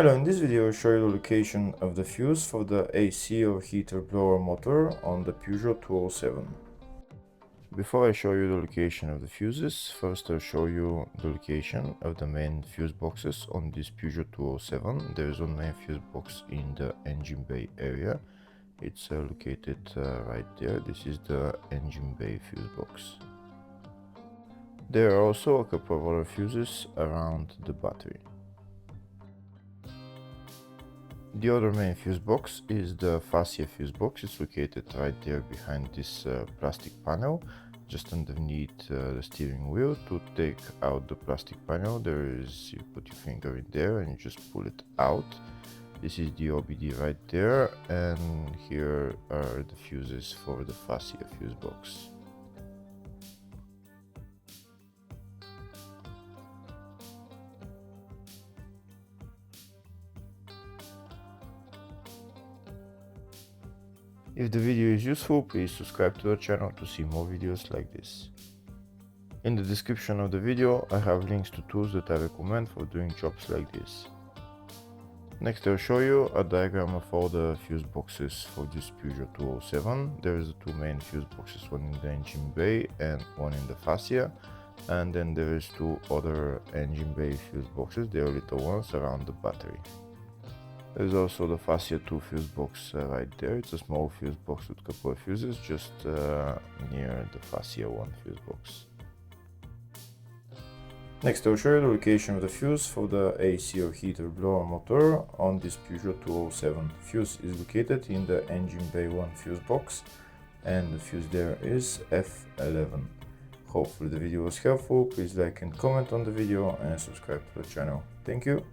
Hello, in this video I'll show you the location of the fuse for the AC or heater blower motor on the Peugeot 207. Before I show you the location of the fuses, first I'll show you the location of the main fuse boxes on this Peugeot 207. There is one main fuse box in the engine bay area. It's located right there. This is the engine bay fuse box. There are also a couple of other fuses around the battery. The other main fuse box is the fascia fuse box. It's located right there behind this plastic panel, just underneath the steering wheel. To take out the plastic panel, you put your finger in there and you just pull it out. This is the OBD right there, and here are the fuses for the fascia fuse box. If the video is useful, please subscribe to the channel to see more videos like this. In the description of the video, I have links to tools that I recommend for doing jobs like this. Next I'll show you a diagram of all the fuse boxes for this Peugeot 207. There is the two main fuse boxes, one in the engine bay and one in the fascia. And then there is two other engine bay fuse boxes, they are little ones around the battery. There's also the fascia 2 fuse box right there. It's a small fuse box with a couple of fuses just near the fascia 1 fuse box. Next I'll show you the location of the fuse for the AC or heater blower motor on this Peugeot 207. Fuse is located in the engine bay 1 fuse box and the fuse there is F11. Hopefully the video was helpful. Please like and comment on the video and subscribe to the channel. Thank you.